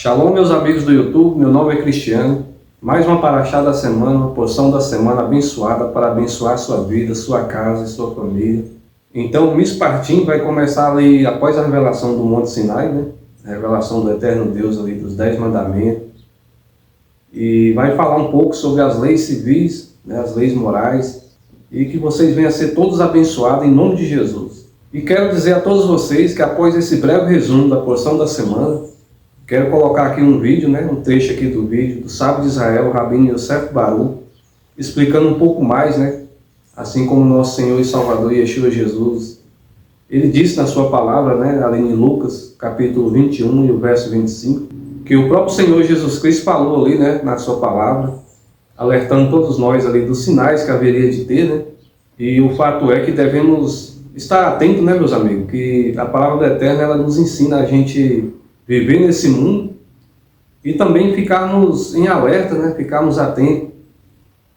Shalom, meus amigos do YouTube, meu nome é Cristiano. Mais uma paraxá da semana, uma porção da semana abençoada para abençoar sua vida, sua casa e sua família. Então, o Mishpartim vai começar ali após a revelação do Monte Sinai, né? A revelação do Eterno Deus ali dos 10 mandamentos. E vai falar um pouco sobre as leis civis, né? As leis morais, e que vocês venham a ser todos abençoados em nome de Jesus. E quero dizer a todos vocês que após esse breve resumo da porção da semana, quero colocar aqui um vídeo, né, um trecho aqui do vídeo do sábio de Israel, Rabino Yosef Baruch, explicando um pouco mais, né, assim como nosso Senhor e Salvador Yeshua Jesus. Ele disse na sua palavra, né, ali em Lucas, capítulo 21 e o verso 25, que o próprio Senhor Jesus Cristo falou ali, né, na sua palavra, alertando todos nós ali dos sinais que haveria de ter, né, e o fato é que devemos estar atentos, né, meus amigos, que a palavra do Eterno, ela nos ensina a gente viver nesse mundo e também ficarmos em alerta, né? Ficarmos atentos.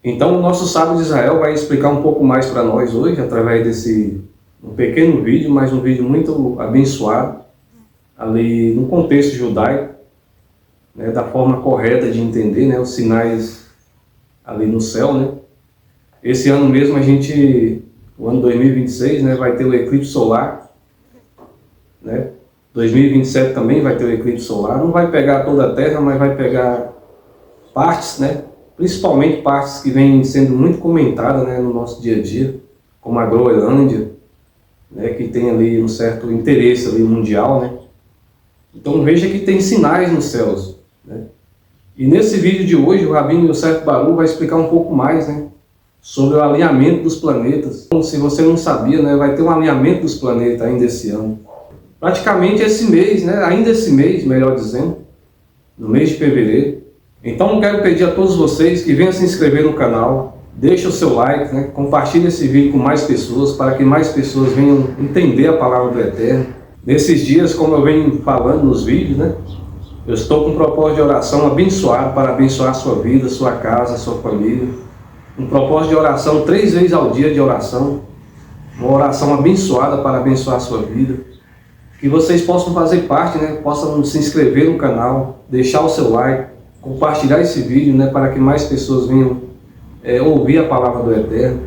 Então o nosso sábio de Israel vai explicar um pouco mais para nós hoje, através desse um pequeno vídeo, mas um vídeo muito abençoado, ali no contexto judaico, né? Da forma correta de entender, né? Os sinais ali no céu, né? Esse ano mesmo o ano 2026, né? Vai ter o eclipse solar, né? 2027 também vai ter o eclipse solar, não vai pegar toda a Terra, mas vai pegar partes, né? Principalmente partes que vêm sendo muito comentadas, né, no nosso dia a dia, como a Groenlândia, né, que tem ali um certo interesse ali mundial, né? Então veja que tem sinais nos céus, né? E nesse vídeo de hoje, o Rabino Yosef Baruch vai explicar um pouco mais, né, sobre o alinhamento dos planetas. Então, se você não sabia, né, vai ter um alinhamento dos planetas ainda esse ano. Praticamente esse mês, né? Ainda esse mês, melhor dizendo, no mês de fevereiro. Então eu quero pedir a todos vocês que venham se inscrever no canal, deixe o seu like, né? Compartilhe esse vídeo com mais pessoas, para que mais pessoas venham entender a palavra do Eterno. Nesses dias, como eu venho falando nos vídeos, né? Eu estou com um propósito de oração abençoado para abençoar a sua vida, sua casa, sua família. Um propósito de oração 3 vezes ao dia de oração. Uma oração abençoada para abençoar a sua vida. Que vocês possam fazer parte, né? Possam se inscrever no canal, deixar o seu like, compartilhar esse vídeo, né? Para que mais pessoas venham ouvir a palavra do Eterno.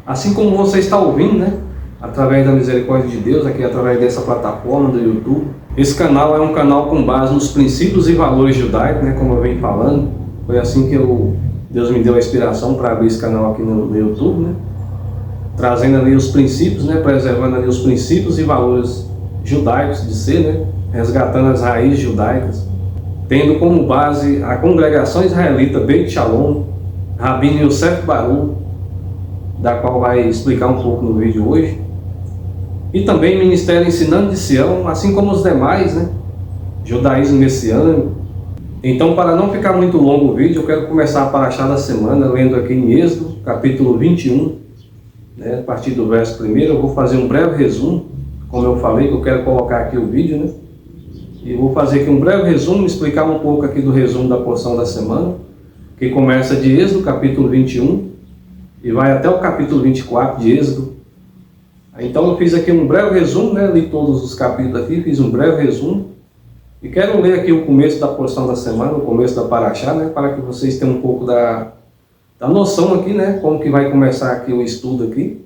Assim como você está ouvindo, né? Através da misericórdia de Deus, aqui através dessa plataforma do YouTube. Esse canal é um canal com base nos princípios e valores judaicos, né? Como eu venho falando. Foi assim que Deus me deu a inspiração para abrir esse canal aqui no YouTube, né? Trazendo ali os princípios, né? Preservando ali os princípios e valores judaicos de ser, né? Resgatando as raízes judaicas, tendo como base a congregação israelita Beit Shalom, Rabino Yosef Baruch, da qual vai explicar um pouco no vídeo hoje, e também Ministério Ensinando de Sião, assim como os demais, né? Judaísmo messiânico. Então, para não ficar muito longo o vídeo, eu quero começar a paraxá da semana lendo aqui em Êxodo, capítulo 21, né? A partir do verso 1, eu vou fazer um breve resumo. Como eu falei, eu quero colocar aqui o vídeo, né? E vou fazer aqui um breve resumo, explicar um pouco aqui do resumo da porção da semana, que começa de Êxodo, capítulo 21, e vai até o capítulo 24 de Êxodo. Então eu fiz aqui um breve resumo, né? Li todos os capítulos aqui, fiz um breve resumo, e quero ler aqui o começo da porção da semana, o começo da paraxá, né? Para que vocês tenham um pouco da noção aqui, né? Como que vai começar aqui o estudo aqui.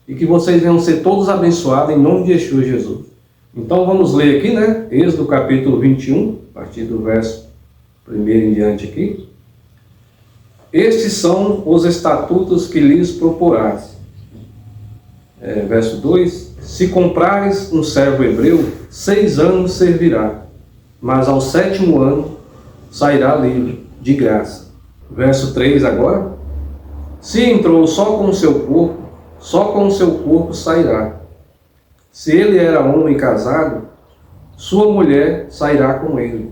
E que vocês venham ser todos abençoados em nome de Yeshua Jesus. Então vamos ler aqui, né? Êxodo capítulo 21, a partir do verso 1 em diante aqui. Estes são os estatutos que lhes propôs. Verso 2. Se comprares um servo hebreu, 6 anos servirá, mas ao 7º ano sairá livre, de graça. Verso 3 agora. Se entrou só com o seu corpo, só com o seu corpo sairá. Se ele era homem casado, sua mulher sairá com ele.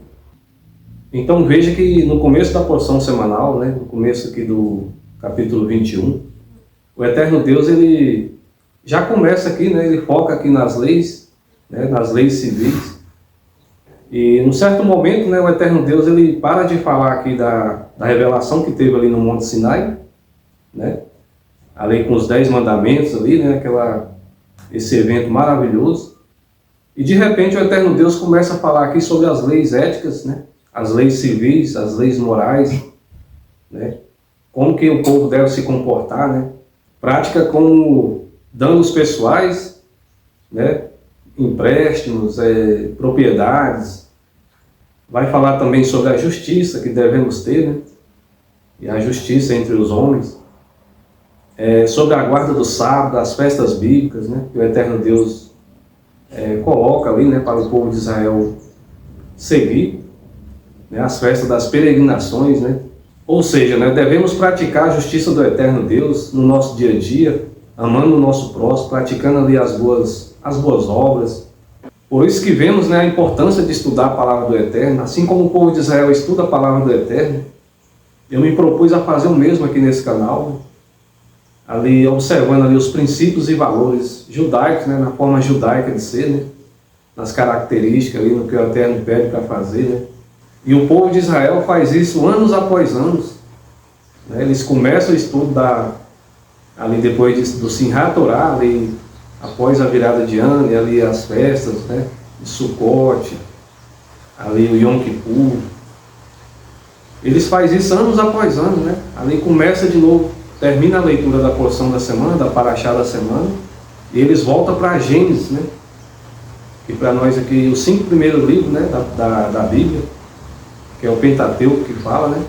Então veja que no começo da porção semanal, né, no começo aqui do capítulo 21, o Eterno Deus, ele já começa aqui, né, ele foca aqui nas leis, né, nas leis civis. E num certo momento, né, o Eterno Deus, ele para de falar aqui da revelação que teve ali no Monte Sinai, né? Ali com os 10 mandamentos ali, né? Esse evento maravilhoso. E de repente o Eterno Deus começa a falar aqui sobre as leis éticas, né? as leis civis, as leis morais, né? Como que o povo deve se comportar, né? Prática como danos pessoais, né? Empréstimos, propriedades. Vai falar também sobre a justiça que devemos ter, né? E a justiça entre os homens. Sobre a guarda do sábado, as festas bíblicas, né? Que o Eterno Deus coloca ali, né? Para o povo de Israel seguir, né? As festas das peregrinações, né? Ou seja, né? Devemos praticar a justiça do Eterno Deus no nosso dia a dia, amando o nosso próximo, praticando ali as boas obras. Por isso que vemos, né, a importância de estudar a palavra do Eterno. Assim como o povo de Israel estuda a palavra do Eterno, eu me propus a fazer o mesmo aqui nesse canal, né? Ali observando ali os princípios e valores judaicos, né, na forma judaica de ser, né, nas características ali, no que o Eterno pede para fazer, né. E o povo de Israel faz isso anos após anos, né. Eles começam o estudo ali depois do Simchat Torá, ali após a virada de ano, e ali as festas, né, de Sukkot, ali o Yom Kippur. Eles fazem isso anos após anos, né. Ali começa de novo, termina a leitura da porção da semana, da Parashá da semana, e eles voltam para Gênesis, né? E para nós aqui, os 5 primeiros livros, né, da Bíblia, que é o Pentateuco que fala, né?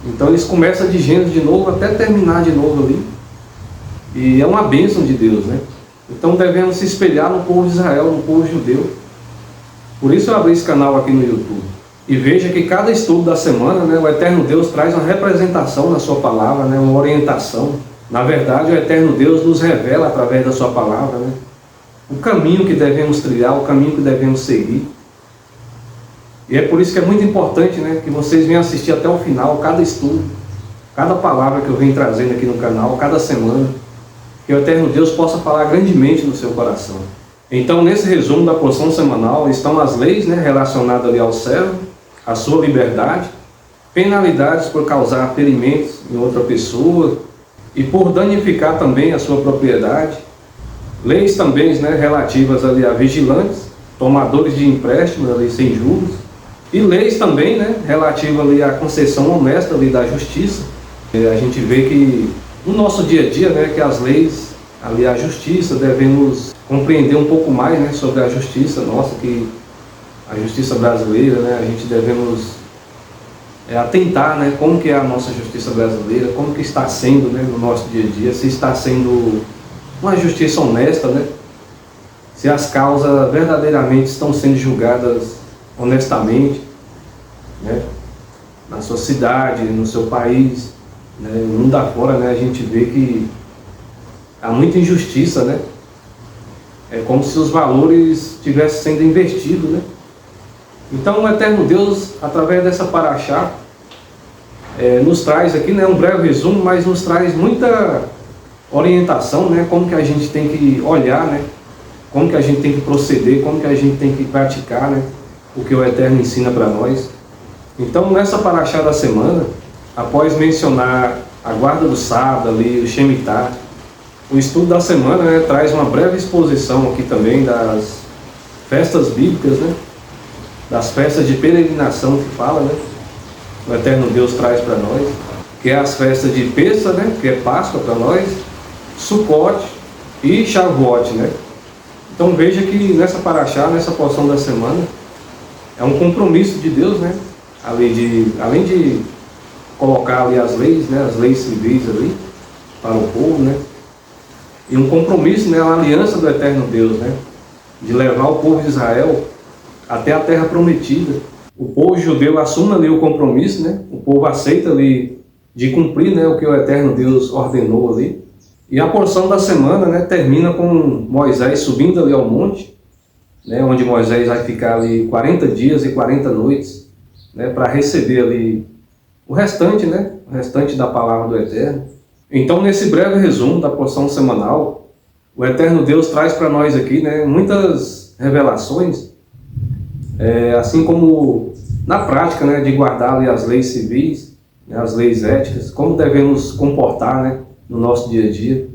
Então eles começam de Gênesis de novo até terminar de novo ali. E é uma bênção de Deus, né? Então devemos se espelhar no povo de Israel, no povo judeu. Por isso eu abri esse canal aqui no YouTube. E veja que cada estudo da semana, né, o Eterno Deus traz uma representação na sua palavra, né, uma orientação. Na verdade, o Eterno Deus nos revela através da sua palavra, né, o caminho que devemos trilhar, o caminho que devemos seguir. E é por isso que é muito importante, né, que vocês venham assistir até o final, cada estudo, cada palavra que eu venho trazendo aqui no canal, cada semana, que o Eterno Deus possa falar grandemente no seu coração. Então, nesse resumo da porção semanal, estão as leis, né, relacionadas ali ao servo, a sua liberdade, penalidades por causar ferimentos em outra pessoa e por danificar também a sua propriedade, leis também, né, relativas ali a vigilantes, tomadores de empréstimos ali sem juros, e leis também, né, relativas ali à concessão honesta ali da justiça. A gente vê que no nosso dia a dia, né, que as leis ali, a justiça, devemos compreender um pouco mais, né, sobre a justiça nossa, que a justiça brasileira, né, a gente devemos atentar, né, como que é a nossa justiça brasileira, como que está sendo, né, no nosso dia a dia, se está sendo uma justiça honesta, né, se as causas verdadeiramente estão sendo julgadas honestamente, né, na sua cidade, no seu país, né, no mundo afora, né, a gente vê que há muita injustiça, né, é como se os valores estivessem sendo investidos, né. Então o Eterno Deus, através dessa Parashá, nos traz aqui, né, um breve resumo, mas nos traz muita orientação, né, como que a gente tem que olhar, né, como que a gente tem que proceder, como que a gente tem que praticar, né, o que o Eterno ensina para nós. Então nessa Parashá da semana, após mencionar a guarda do sábado ali, o Shemitah, o estudo da semana, né, traz uma breve exposição aqui também das festas bíblicas, né, das festas de peregrinação que fala, né, o Eterno Deus traz para nós, que é as festas de Pêssah, né, que é Páscoa para nós, Sukkot e Shavuot, né. Então veja que nessa Parashá, nessa porção da semana, é um compromisso de Deus, né, além de colocar ali as leis, né, as leis civis ali para o povo, né, e um compromisso, né, uma aliança do Eterno Deus, né, de levar o povo de Israel até a terra prometida. O povo judeu assume ali o compromisso, né, o povo aceita ali de cumprir, né, o que o Eterno Deus ordenou ali. E a porção da semana, né, termina com Moisés subindo ali ao monte, né, onde Moisés vai ficar ali 40 dias e 40 noites, né, para receber ali o restante, né, o restante da palavra do Eterno. Então, nesse breve resumo da porção semanal, o Eterno Deus traz para nós aqui, né, muitas revelações, assim como na prática, né, de guardar ali as leis civis, né, as leis éticas, como devemos comportar, né, no nosso dia a dia,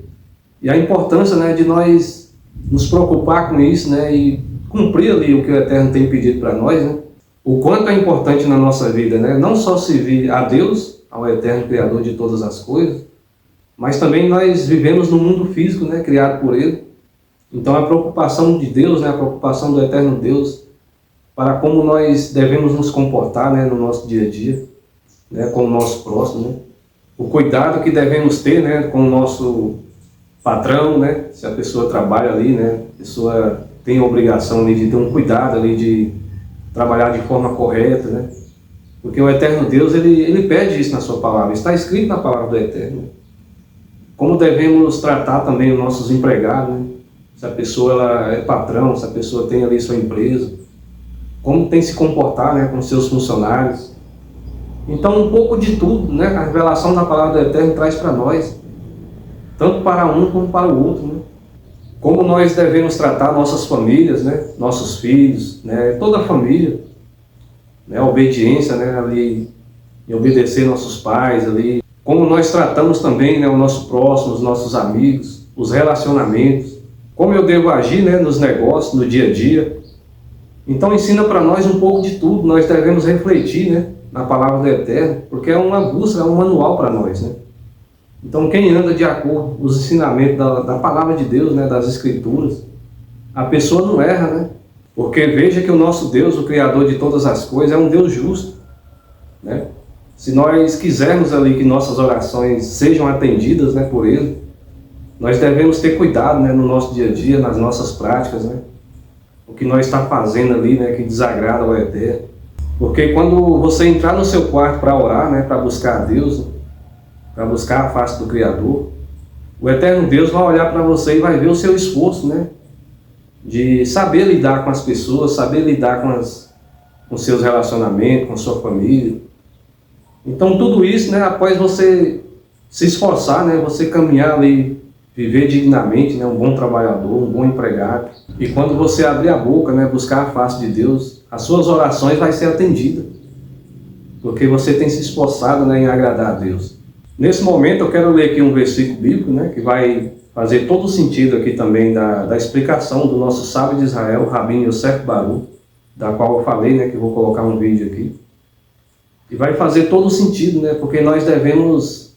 e a importância, né, de nós nos preocupar com isso, né, e cumprir ali o que o Eterno tem pedido para nós, né, o quanto é importante na nossa vida, né? Não só servir a Deus, ao eterno Criador de todas as coisas, mas também nós vivemos no mundo físico, né? Criado por Ele. Então a preocupação de Deus, né? A preocupação do eterno Deus para como nós devemos nos comportar, né? No nosso dia a dia, né? Com o nosso próximo, né? O cuidado que devemos ter, né? Com o nosso patrão, né? Se a pessoa trabalha ali, né? A pessoa tem a obrigação ali de ter um cuidado ali de trabalhar de forma correta, né? Porque o eterno Deus, ele pede isso na sua palavra, está escrito na palavra do eterno. Como devemos tratar também os nossos empregados, né? Se a pessoa ela é patrão, se a pessoa tem ali sua empresa, como tem que se comportar, né, com seus funcionários. Então um pouco de tudo, né? A revelação da palavra do eterno traz para nós, tanto para um como para o outro, né? Como nós devemos tratar nossas famílias, né? Nossos filhos, né? Toda a família, né? A obediência, né? Ali, em obedecer nossos pais ali. Como nós tratamos também, né? O nosso próximo, os nossos amigos, os relacionamentos. Como eu devo agir, né? Nos negócios, no dia a dia. Então ensina para nós um pouco de tudo. Nós devemos refletir, né? Na palavra do eterno, porque é uma bússola, é um manual para nós, né? Então quem anda de acordo com os ensinamentos da palavra de Deus, né, das Escrituras, a pessoa não erra, né? Porque veja que o nosso Deus, o Criador de todas as coisas, é um Deus justo, né? Se nós quisermos ali que nossas orações sejam atendidas, né, por Ele, nós devemos ter cuidado, né, no nosso dia a dia, nas nossas práticas, né? O que nós está fazendo ali, né, que desagrada ao Eterno. Porque quando você entrar no seu quarto para orar, né, para buscar a Deus, para buscar a face do Criador, o eterno Deus vai olhar para você e vai ver o seu esforço, né? De saber lidar com as pessoas, saber lidar com seus relacionamentos, com sua família. Então tudo isso, né? Após você se esforçar, né? Você caminhar ali, viver dignamente, né? Um bom trabalhador, um bom empregado. E quando você abrir a boca, né? Buscar a face de Deus, as suas orações vão ser atendidas. Porque você tem se esforçado, né? Em agradar a Deus. Nesse momento eu quero ler aqui um versículo bíblico, né, que vai fazer todo o sentido aqui também da explicação do nosso sábio de Israel, Rabino Yosef Baruch, da qual eu falei, né, que eu vou colocar um vídeo aqui. E vai fazer todo o sentido, né, porque nós devemos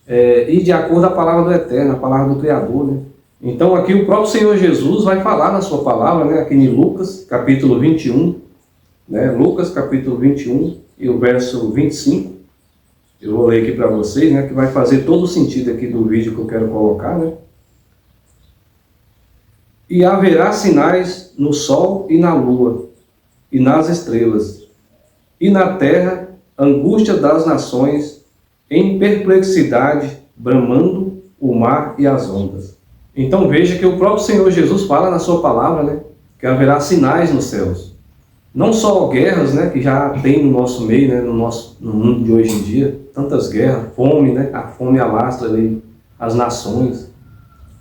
ir de acordo com a palavra do Eterno, a palavra do Criador, né. Então aqui o próprio Senhor Jesus vai falar na sua palavra, né, aqui em Lucas, capítulo 21, né, Lucas, capítulo 21 e o verso 25. Eu vou ler aqui para vocês, né, que vai fazer todo o sentido aqui do vídeo que eu quero colocar, né? E haverá sinais no sol e na lua, e nas estrelas, e na terra, angústia das nações, em perplexidade, bramando o mar e as ondas. Então veja que o próprio Senhor Jesus fala na sua palavra, né, que haverá sinais nos céus. Não só guerras, né, que já tem no nosso meio, né, no mundo de hoje em dia, tantas guerras, fome, né, a fome alastra ali as nações,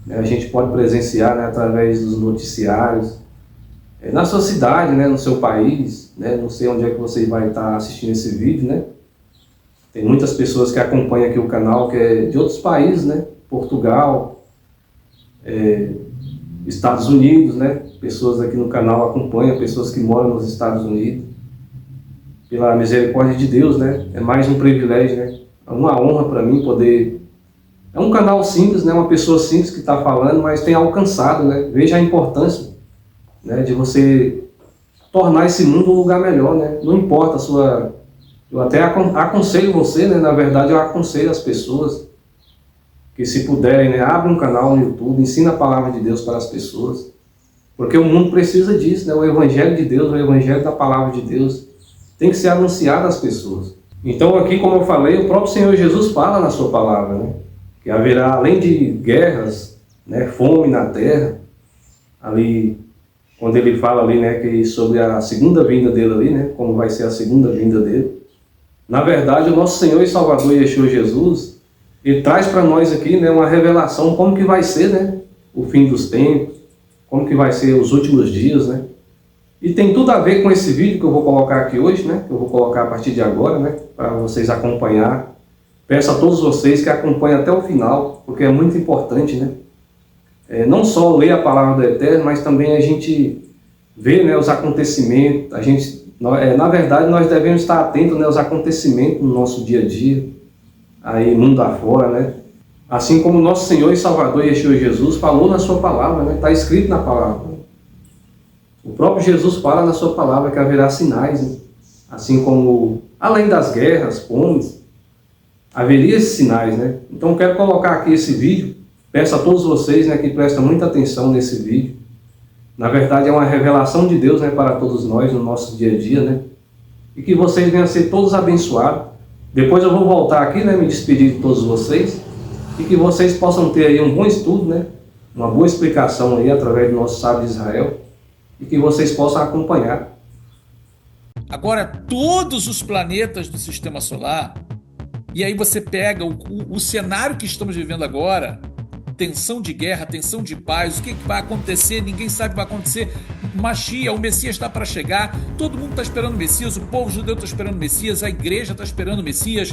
né, a gente pode presenciar, né, através dos noticiários, na sua cidade, né, no seu país, né, não sei onde é que você vai estar assistindo esse vídeo, né, tem muitas pessoas que acompanham aqui o canal, que é de outros países, né, Portugal, Estados Unidos, né? Pessoas aqui no canal acompanham, pessoas que moram nos Estados Unidos. Pela misericórdia de Deus, né? É mais um privilégio, né? É uma honra para mim poder... É um canal simples, né? Uma pessoa simples que está falando, mas tem alcançado, né? Veja a importância, né, de você tornar esse mundo um lugar melhor, né? Não importa a sua... Eu até aconselho você, né? Na verdade, eu aconselho as pessoas que, se puderem, né, abre um canal no YouTube, ensina a palavra de Deus para as pessoas, porque o mundo precisa disso, né? O Evangelho de Deus, o Evangelho da palavra de Deus tem que ser anunciado às pessoas. Então aqui, como eu falei, o próprio Senhor Jesus fala na sua palavra, né, que haverá, além de guerras, né, fome na terra, ali, quando ele fala ali, né, que sobre a segunda vinda dele ali, né, como vai ser a segunda vinda dele. Na verdade, o nosso Senhor e Salvador Yeshua Jesus, ele traz para nós aqui, né, uma revelação como que vai ser, né, o fim dos tempos, como que vai ser os últimos dias, né. E tem tudo a ver com esse vídeo que eu vou colocar aqui hoje, né, que eu vou colocar a partir de agora, né, para vocês acompanhar. Peço a todos vocês que acompanhem até o final, porque é muito importante, né, não só ler a palavra do Eterno, mas também a gente ver, né, os acontecimentos, a gente Na verdade, nós devemos estar atentos, né, aos acontecimentos no nosso dia a dia, aí mundo afora, né? Assim como nosso Senhor e Salvador Yeshua Jesus falou na sua palavra, né? Está escrito na palavra. O próprio Jesus fala na sua palavra que haverá sinais, né? Assim como, além das guerras, fomes, haveria esses sinais, né? Então eu quero colocar aqui esse vídeo, peço a todos vocês, né, que prestem muita atenção nesse vídeo. Na verdade é uma revelação de Deus, né, para todos nós no nosso dia a dia, né? E que vocês venham a ser todos abençoados. Depois eu vou voltar aqui, né, me despedir de todos vocês, e que vocês possam ter aí um bom estudo, né, uma boa explicação aí através do nosso sábio de Israel, e que vocês possam acompanhar. Agora, todos os planetas do Sistema Solar, e aí você pega o cenário que estamos vivendo agora, tensão de guerra, tensão de paz, o que vai acontecer, ninguém sabe o que vai acontecer. Machia, o Messias está para chegar, todo mundo está esperando o Messias, o povo judeu está esperando o Messias, a igreja está esperando o Messias,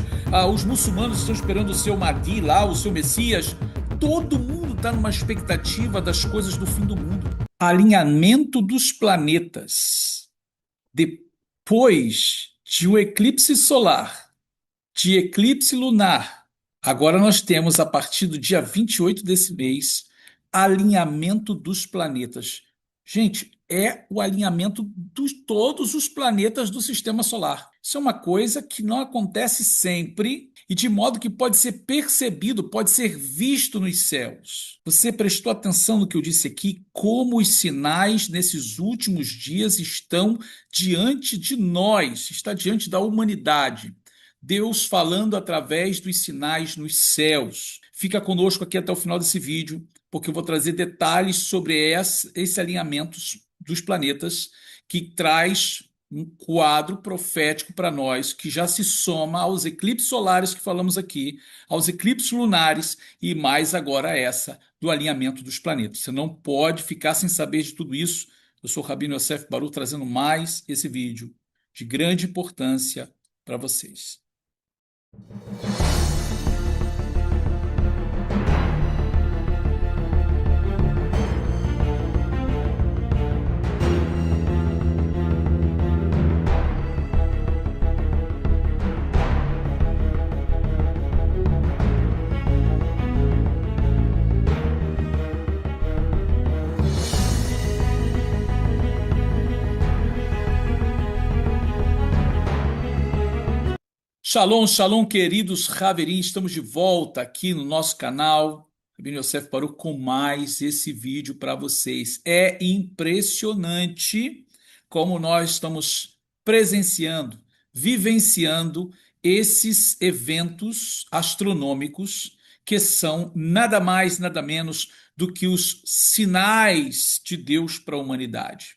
os muçulmanos estão esperando o seu Mahdi lá, o seu Messias. Todo mundo está numa expectativa das coisas do fim do mundo. Alinhamento dos planetas. Depois de um eclipse solar, de eclipse lunar, agora nós temos, a partir do dia 28 desse mês, alinhamento dos planetas. Gente, é o alinhamento de todos os planetas do sistema solar. Isso é uma coisa que não acontece sempre e de modo que pode ser percebido, pode ser visto nos céus. Você prestou atenção no que eu disse aqui? Como os sinais nesses últimos dias estão diante de nós, está diante da humanidade. Deus falando através dos sinais nos céus. Fica conosco aqui até o final desse vídeo, porque eu vou trazer detalhes sobre esse alinhamento dos planetas que traz um quadro profético para nós, que já se soma aos eclipses solares que falamos aqui, aos eclipses lunares e mais agora essa do alinhamento dos planetas. Você não pode ficar sem saber de tudo isso. Eu sou o Rabino Yosef Baruch, trazendo mais esse vídeo de grande importância para vocês. Shalom, shalom, queridos Haverim, estamos de volta aqui no nosso canal, Rabino Yosef Baruch, com mais esse vídeo para vocês. É impressionante como nós estamos presenciando, vivenciando esses eventos astronômicos que são nada mais, nada menos do que os sinais de Deus para a humanidade.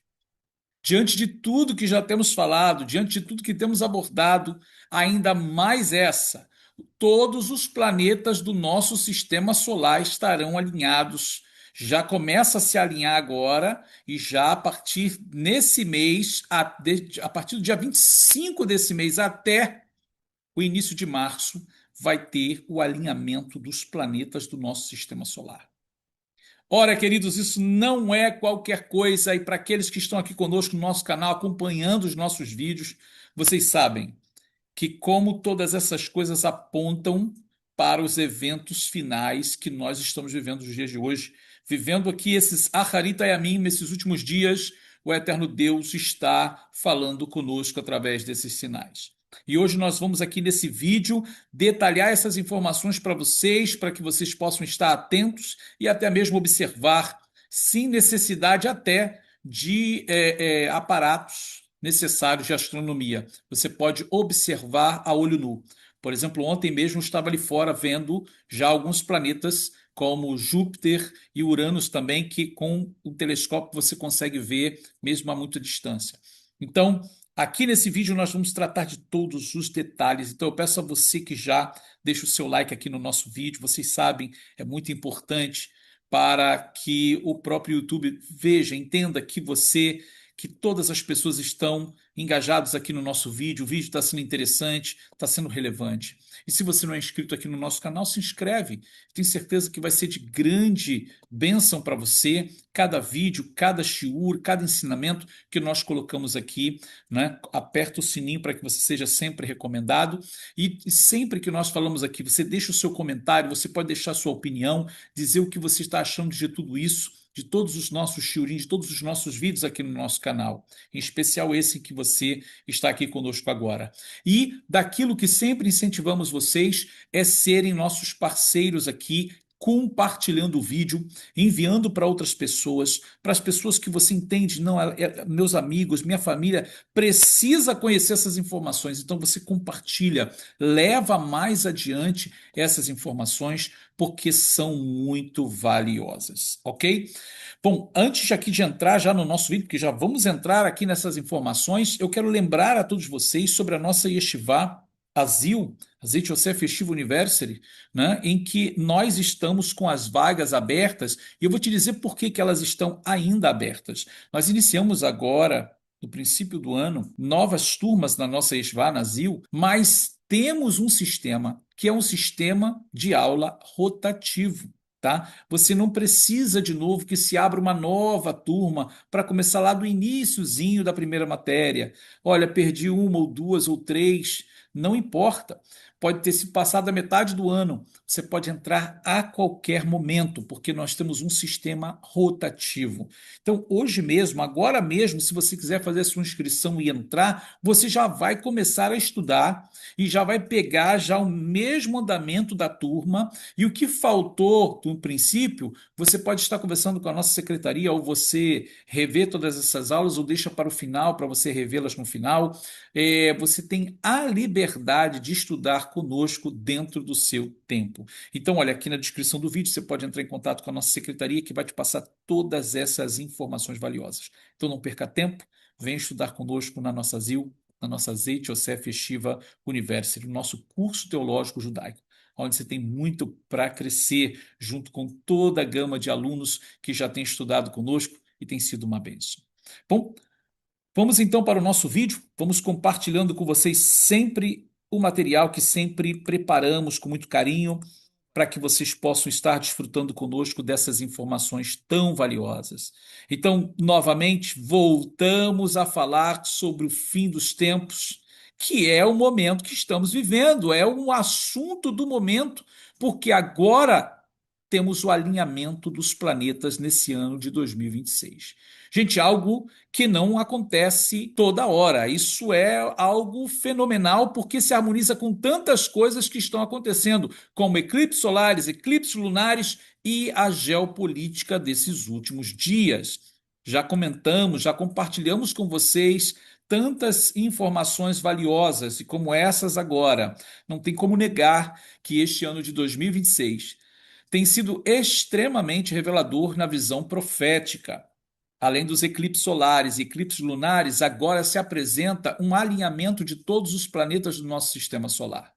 Diante de tudo que já temos falado, diante de tudo que temos abordado, ainda mais essa, todos os planetas do nosso sistema solar estarão alinhados. Já começa a se alinhar agora e já a partir nesse mês, a partir do dia 25 desse mês até o início de março, vai ter o alinhamento dos planetas do nosso sistema solar. Ora, queridos, isso não é qualquer coisa, e para aqueles que estão aqui conosco no nosso canal, acompanhando os nossos vídeos, vocês sabem que como todas essas coisas apontam para os eventos finais que nós estamos vivendo nos dias de hoje, vivendo aqui esses Aharit Hayamim, nesses últimos dias, o Eterno Deus está falando conosco através desses sinais. E hoje nós vamos aqui nesse vídeo detalhar essas informações para vocês, para que vocês possam estar atentos e até mesmo observar, sem necessidade até de aparatos necessários de astronomia. Você pode observar a olho nu. Por exemplo, ontem mesmo eu estava ali fora vendo já alguns planetas como Júpiter e Uranus também, que com o telescópio você consegue ver mesmo a muita distância. Então, aqui nesse vídeo nós vamos tratar de todos os detalhes. Então eu peço a você que já deixe o seu like aqui no nosso vídeo. Vocês sabem, é muito importante para que o próprio YouTube veja, entenda que você que todas as pessoas estão engajadas aqui no nosso vídeo. O vídeo está sendo interessante, está sendo relevante. E se você não é inscrito aqui no nosso canal, se inscreve. Tenho certeza que vai ser de grande bênção para você. Cada vídeo, cada shiur, cada ensinamento que nós colocamos aqui, né? Aperta o sininho para que você seja sempre recomendado. E sempre que nós falamos aqui, você deixa o seu comentário, você pode deixar a sua opinião, dizer o que você está achando de tudo isso, de todos os nossos shiurim, de todos os nossos vídeos aqui no nosso canal, em especial esse que você está aqui conosco agora. E daquilo que sempre incentivamos vocês é serem nossos parceiros aqui, compartilhando o vídeo, enviando para outras pessoas, para as pessoas que você entende, não, meus amigos, minha família precisa conhecer essas informações. Então você compartilha, leva mais adiante essas informações, porque são muito valiosas, ok? Bom, antes aqui de entrar já no nosso vídeo, porque já vamos entrar aqui nessas informações, eu quero lembrar a todos vocês sobre a nossa Yeshiva Azil, Azeit Yosef Yeshiva University, né, em que nós estamos com as vagas abertas, e eu vou te dizer por que que elas estão ainda abertas. Nós iniciamos agora, no princípio do ano, novas turmas na nossa Yeshiva Azil, mas temos um sistema que é um sistema de aula rotativo. Tá? Você não precisa de novo que se abra uma nova turma para começar lá do iniciozinho da primeira matéria. Olha, perdi uma ou duas ou três, não importa. Pode ter se passado a metade do ano. Você pode entrar a qualquer momento, porque nós temos um sistema rotativo. Então, hoje mesmo, agora mesmo, se você quiser fazer a sua inscrição e entrar, você já vai começar a estudar e já vai pegar já o mesmo andamento da turma, e o que faltou no princípio, você pode estar conversando com a nossa secretaria, ou você rever todas essas aulas, ou deixa para o final, para você revê-las no final. Você tem a liberdade de estudar conosco dentro do seu tempo. Então, olha, aqui na descrição do vídeo você pode entrar em contato com a nossa secretaria, que vai te passar todas essas informações valiosas. Então, não perca tempo, vem estudar conosco na nossa ZIL, na nossa Zeit Yosef Yeshiva University, o nosso curso teológico judaico, onde você tem muito para crescer, junto com toda a gama de alunos que já têm estudado conosco e tem sido uma bênção. Bom, vamos então para o nosso vídeo, vamos compartilhando com vocês sempre o material que sempre preparamos com muito carinho para que vocês possam estar desfrutando conosco dessas informações tão valiosas. Então, novamente, voltamos a falar sobre o fim dos tempos, que é o momento que estamos vivendo, é um assunto do momento, porque agora temos o alinhamento dos planetas nesse ano de 2026. Gente, algo que não acontece toda hora. Isso é algo fenomenal porque se harmoniza com tantas coisas que estão acontecendo, como eclipses solares, eclipses lunares e a geopolítica desses últimos dias. Já comentamos, já compartilhamos com vocês tantas informações valiosas e como essas agora. Não tem como negar que este ano de 2026 tem sido extremamente revelador na visão profética. Além dos eclipses solares e eclipses lunares, agora se apresenta um alinhamento de todos os planetas do nosso sistema solar.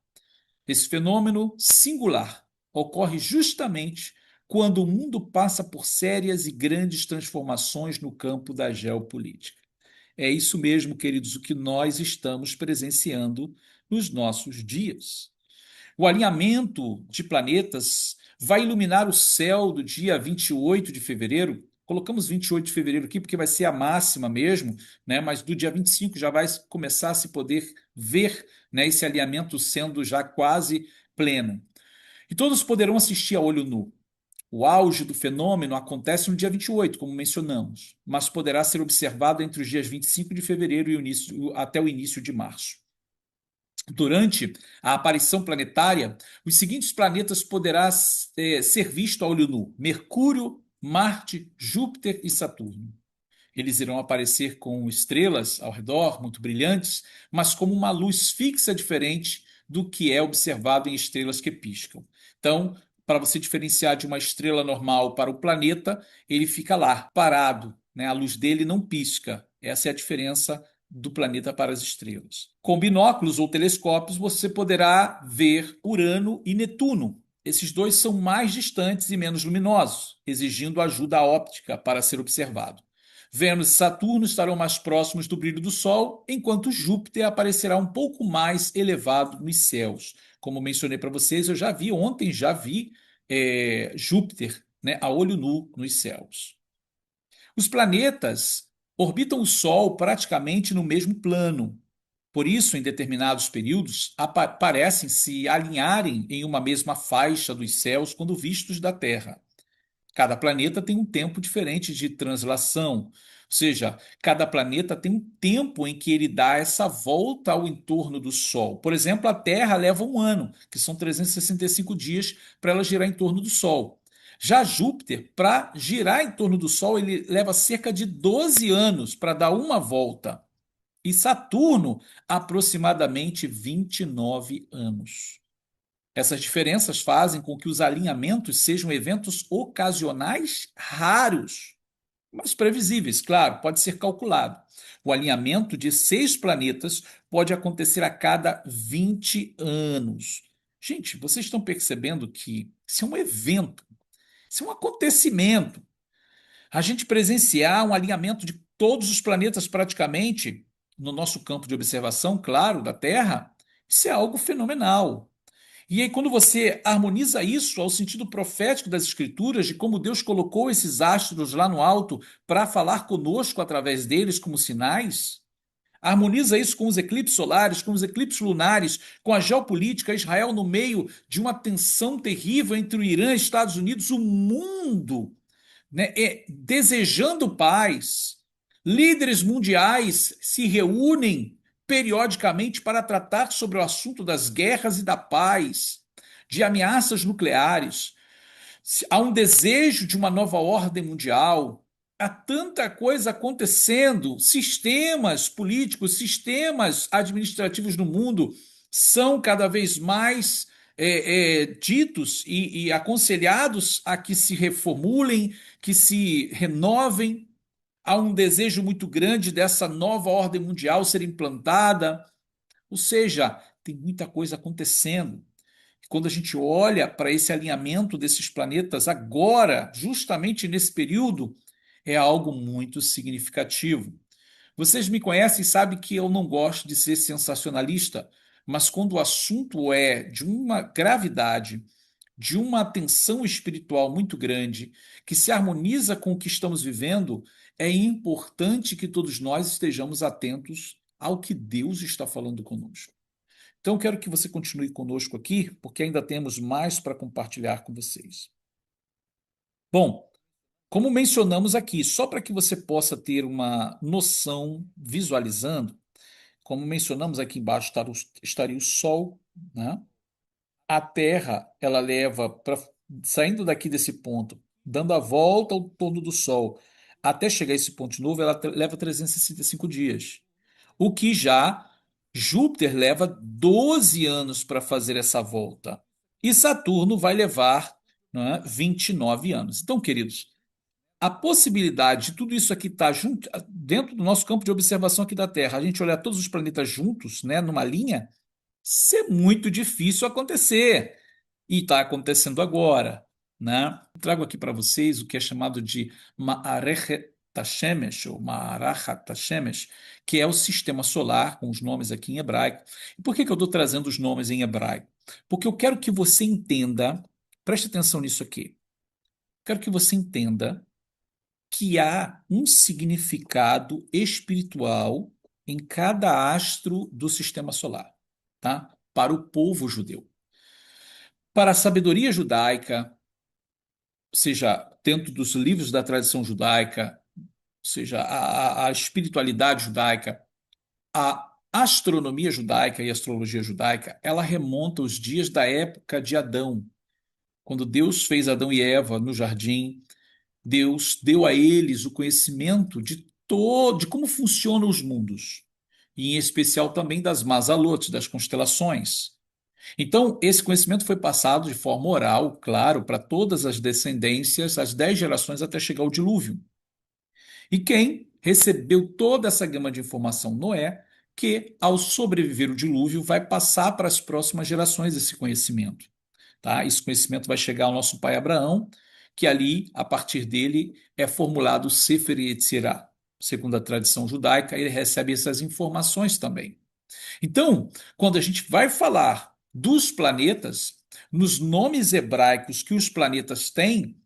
Esse fenômeno singular ocorre justamente quando o mundo passa por sérias e grandes transformações no campo da geopolítica. É isso mesmo, queridos, o que nós estamos presenciando nos nossos dias. O alinhamento de planetas vai iluminar o céu do dia 28 de fevereiro. Colocamos 28 de fevereiro aqui porque vai ser a máxima mesmo, né? Mas do dia 25 já vai começar a se poder ver, né, esse alinhamento sendo já quase pleno. E todos poderão assistir a olho nu. O auge do fenômeno acontece no dia 28, como mencionamos, mas poderá ser observado entre os dias 25 de fevereiro e até o início de março. Durante a aparição planetária, os seguintes planetas poderão ser vistos a olho nu: Mercúrio, Marte, Júpiter e Saturno. Eles irão aparecer com estrelas ao redor, muito brilhantes, mas como uma luz fixa diferente do que é observado em estrelas que piscam. Então, para você diferenciar de uma estrela normal para o planeta, ele fica lá, parado, né? A luz dele não pisca. Essa é a diferença do planeta para as estrelas. Com binóculos ou telescópios, você poderá ver Urano e Netuno. Esses dois são mais distantes e menos luminosos, exigindo ajuda óptica para ser observado. Vênus e Saturno estarão mais próximos do brilho do Sol, enquanto Júpiter aparecerá um pouco mais elevado nos céus. Como mencionei para vocês, eu já vi ontem, Júpiter, né, a olho nu nos céus. Os planetas orbitam o Sol praticamente no mesmo plano. Por isso, em determinados períodos, parecem se alinharem em uma mesma faixa dos céus quando vistos da Terra. Cada planeta tem um tempo diferente de translação, ou seja, cada planeta tem um tempo em que ele dá essa volta ao entorno do Sol. Por exemplo, a Terra leva um ano, que são 365 dias para ela girar em torno do Sol. Já Júpiter, para girar em torno do Sol, ele leva cerca de 12 anos para dar uma volta. E Saturno, aproximadamente 29 anos. Essas diferenças fazem com que os alinhamentos sejam eventos ocasionais raros, mas previsíveis, claro, pode ser calculado. O alinhamento de 6 planetas pode acontecer a cada 20 anos. Gente, vocês estão percebendo que isso é um evento, isso é um acontecimento. A gente presenciar um alinhamento de todos os planetas praticamente no nosso campo de observação, claro, da Terra, isso é algo fenomenal. E aí, quando você harmoniza isso ao sentido profético das Escrituras, de como Deus colocou esses astros lá no alto para falar conosco através deles como sinais, harmoniza isso com os eclipses solares, com os eclipses lunares, com a geopolítica, Israel no meio de uma tensão terrível entre o Irã e os Estados Unidos, o mundo, né, desejando paz. Líderes mundiais se reúnem periodicamente para tratar sobre o assunto das guerras e da paz, de ameaças nucleares. Há um desejo de uma nova ordem mundial. Há tanta coisa acontecendo. Sistemas políticos, sistemas administrativos no mundo são cada vez mais ditos e aconselhados a que se reformulem, que se renovem. Há um desejo muito grande dessa nova ordem mundial ser implantada. Ou seja, tem muita coisa acontecendo. Quando a gente olha para esse alinhamento desses planetas agora, justamente nesse período, é algo muito significativo. Vocês me conhecem e sabem que eu não gosto de ser sensacionalista, mas quando o assunto é de uma gravidade, de uma tensão espiritual muito grande, que se harmoniza com o que estamos vivendo, é importante que todos nós estejamos atentos ao que Deus está falando conosco. Então, quero que você continue conosco aqui, porque ainda temos mais para compartilhar com vocês. Bom, como mencionamos aqui, só para que você possa ter uma noção visualizando, como mencionamos aqui embaixo estaria o Sol, né? A Terra, ela leva, saindo daqui desse ponto, dando a volta ao torno do Sol, até chegar a esse ponto de novo, ela leva 365 dias. O que já Júpiter leva 12 anos para fazer essa volta. E Saturno vai levar, né, 29 anos. Então, queridos, a possibilidade de tudo isso aqui estar junto, dentro do nosso campo de observação aqui da Terra, a gente olhar todos os planetas juntos, né, numa linha, isso é muito difícil acontecer. E está acontecendo agora, né? Trago aqui para vocês o que é chamado de Ma'arechet Hashemesh, ou Ma'arachat Hashemesh, que é o sistema solar, com os nomes aqui em hebraico. E por que que eu estou trazendo os nomes em hebraico? Porque eu quero que você entenda, preste atenção nisso aqui, quero que você entenda que há um significado espiritual em cada astro do sistema solar, tá? Para o povo judeu. Para a sabedoria judaica, seja dentro dos livros da tradição judaica, seja a espiritualidade judaica, a astronomia judaica e a astrologia judaica, ela remonta aos dias da época de Adão. Quando Deus fez Adão e Eva no jardim, Deus deu a eles o conhecimento de como funcionam os mundos, e em especial também das Mazalot, das constelações. Então, esse conhecimento foi passado de forma oral, claro, para todas as descendências, as 10 gerações até chegar ao dilúvio. E quem recebeu toda essa gama de informação? Noé, que, ao sobreviver o dilúvio, vai passar para as próximas gerações esse conhecimento. Tá? Esse conhecimento vai chegar ao nosso pai Abraão, que ali, a partir dele, é formulado o Sefer Yetzirah. segundo a tradição judaica, ele recebe essas informações também. Então, quando a gente vai falar dos planetas, nos nomes hebraicos que os planetas têm,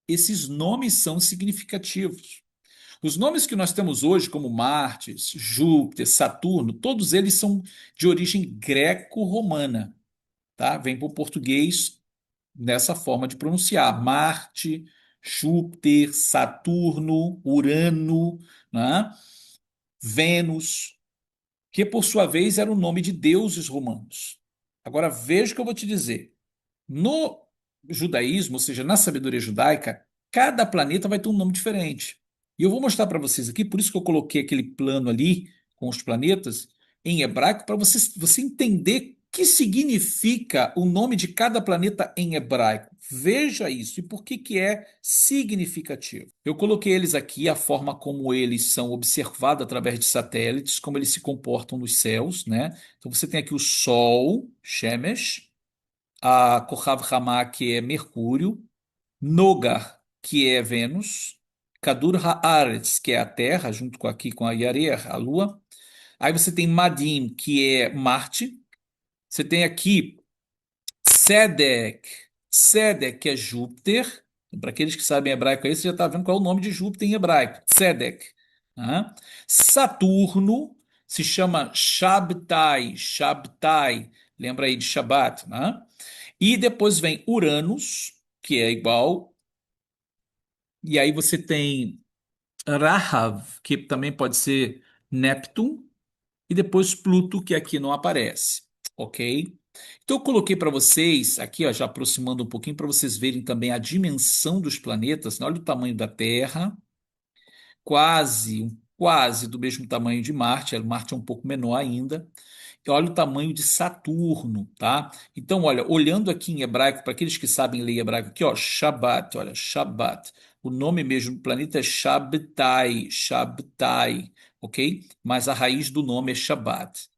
esses nomes são significativos. Os nomes que nós temos hoje, como Marte, Júpiter, Saturno, todos eles são de origem greco-romana, tá? Vem para o português nessa forma de pronunciar: Marte, Júpiter, Saturno, Urano, né? Vênus, que por sua vez era o nome de deuses romanos. Agora veja o que eu vou te dizer. No judaísmo, ou seja, na sabedoria judaica, cada planeta vai ter um nome diferente. E eu vou mostrar para vocês aqui, por isso que eu coloquei aquele plano ali com os planetas em hebraico, para você entender o que significa o nome de cada planeta em hebraico. Veja isso e por que que é significativo. Eu coloquei eles aqui, a forma como eles são observados através de satélites, como eles se comportam nos céus, né? Então você tem aqui o Sol, Shemesh, a Kohav Ramá, que é Mercúrio, Nogar, que é Vênus, Kadur Haaretz, que é a Terra, junto com aqui com a Yarer, a Lua. Aí você tem Madim, que é Marte. Você tem aqui Sedek, Sedek, que é Júpiter. Para aqueles que sabem hebraico aí, você já está vendo qual é o nome de Júpiter em hebraico. Sedek. Tá? Saturno se chama Shabtai, Shabtai. Lembra aí de Shabat, né? E depois vem Uranus, que é igual. E aí você tem Rahav, que também pode ser Neptune. E depois Pluto, que aqui não aparece. Ok? Então eu coloquei para vocês, aqui ó, já aproximando um pouquinho, para vocês verem também a dimensão dos planetas, né? Olha o tamanho da Terra, quase do mesmo tamanho de Marte. Marte é um pouco menor ainda. E olha o tamanho de Saturno, tá? Então, olha, olhando aqui em hebraico, para aqueles que sabem ler hebraico aqui, ó, Shabbat, olha, Shabbat. O nome mesmo do planeta é Shabtai, Shabtai, ok? Mas a raiz do nome é Shabbat.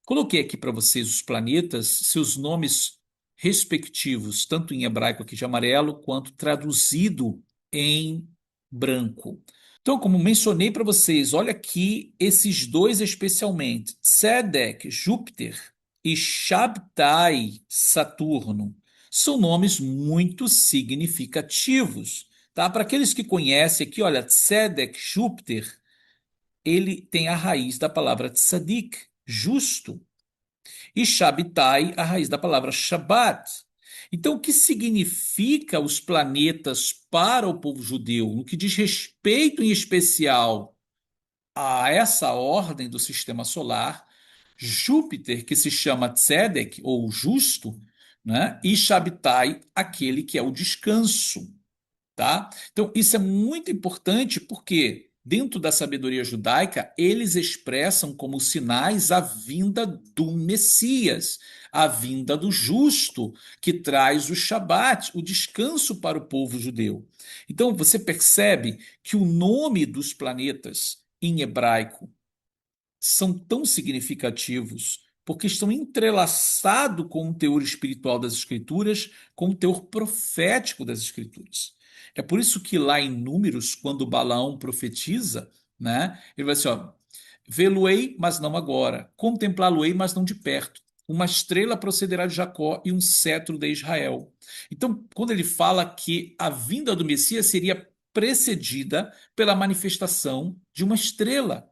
Coloquei aqui para vocês os planetas, seus nomes respectivos, tanto em hebraico aqui de amarelo, quanto traduzido em branco. Então, como mencionei para vocês, olha aqui esses dois especialmente, Tzedek, Júpiter, e Shabtai, Saturno, são nomes muito significativos, tá? Para aqueles que conhecem aqui, olha, Tzedek, Júpiter, ele tem a raiz da palavra tzadik, justo, e Shabtai, a raiz da palavra Shabbat. Então, o que significa os planetas para o povo judeu, no que diz respeito em especial a essa ordem do sistema solar? Júpiter, que se chama Tzedek, ou justo, né? E Shabtai, aquele que é o descanso. Tá? Então, isso é muito importante porque, dentro da sabedoria judaica, eles expressam como sinais a vinda do Messias, a vinda do justo, que traz o Shabat, o descanso para o povo judeu. Então, você percebe que o nome dos planetas em hebraico são tão significativos porque estão entrelaçados com o teor espiritual das Escrituras, com o teor profético das Escrituras. É por isso que lá em Números, quando Balaão profetiza, né, ele vai assim, ó, vê-lo-ei, mas não agora, contemplá-lo-ei, mas não de perto. Uma estrela procederá de Jacó e um cetro de Israel. Então, quando ele fala que a vinda do Messias seria precedida pela manifestação de uma estrela.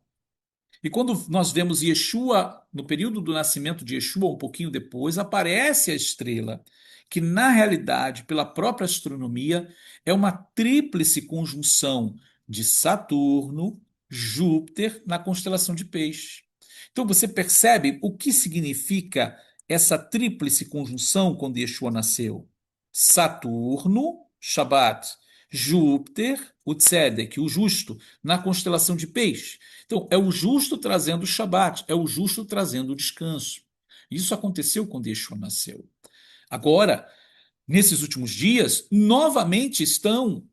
E quando nós vemos Yeshua, no período do nascimento de Yeshua, um pouquinho depois, aparece a estrela, que na realidade, pela própria astronomia, é uma tríplice conjunção de Saturno, Júpiter na constelação de Peixe. Então você percebe o que significa essa tríplice conjunção quando Yeshua nasceu? Saturno, Shabat, Júpiter, o Tzedek, o justo, na constelação de Peixe. Então, é o justo trazendo o Shabat, é o justo trazendo o descanso. Isso aconteceu quando Yeshua nasceu. Agora, nesses últimos dias, novamente estão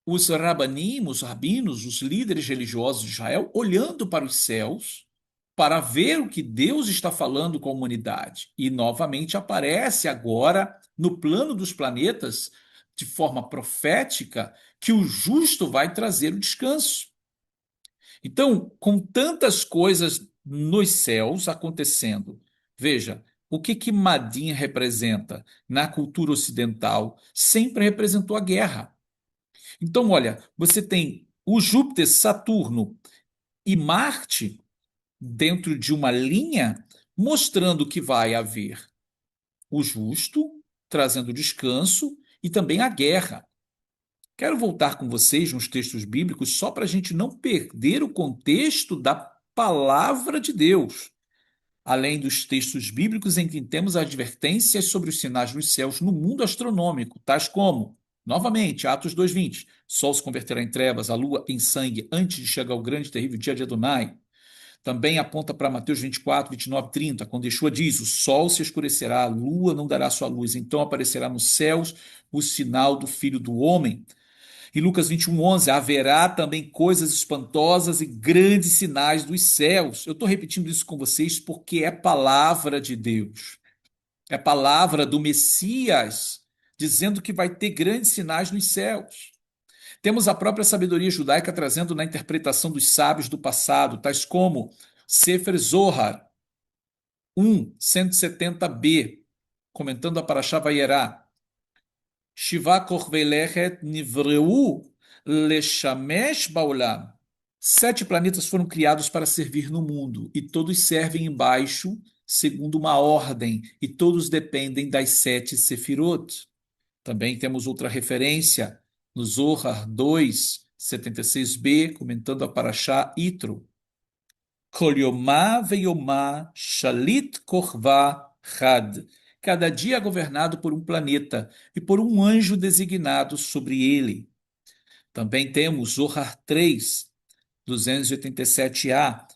os rabanim, os rabinos, os líderes religiosos de Israel, olhando para os céus para ver o que Deus está falando com a humanidade. E novamente aparece agora, no plano dos planetas, de forma profética, que o justo vai trazer o descanso. Então, com tantas coisas nos céus acontecendo, veja, o que que Madin representa na cultura ocidental? Sempre representou a guerra. Então, olha, você tem o Júpiter, Saturno e Marte dentro de uma linha mostrando que vai haver o justo, trazendo descanso, e também a guerra. Quero voltar com vocês nos textos bíblicos só para a gente não perder o contexto da palavra de Deus, além dos textos bíblicos em que temos advertências sobre os sinais dos céus no mundo astronômico, tais como, novamente, Atos 2:20, sol se converterá em trevas, a lua em sangue, antes de chegar o grande e terrível dia de Adonai. Também aponta para Mateus 24, 29, 30, quando Yeshua diz: o sol se escurecerá, a lua não dará sua luz, então aparecerá nos céus o sinal do Filho do Homem. E Lucas 21:11, haverá também coisas espantosas e grandes sinais dos céus. Eu estou repetindo isso com vocês porque é palavra de Deus. É palavra do Messias dizendo que vai ter grandes sinais nos céus. Temos a própria sabedoria judaica trazendo na interpretação dos sábios do passado, tais como Sefer Zohar 1, 170b, comentando a Parashá Vayera. Shiva korvei lechet nivreu leshamesh baolam. 7 planetas foram criados para servir no mundo, e todos servem embaixo, segundo uma ordem, e todos dependem das 7 sefirot. Também temos outra referência no Zohar 2, 76b, comentando a Parashá Itro. Kol yomá veyomá shalit korvá had. Cada dia é governado por um planeta e por um anjo designado sobre ele. Também temos Zohar 3, 287a.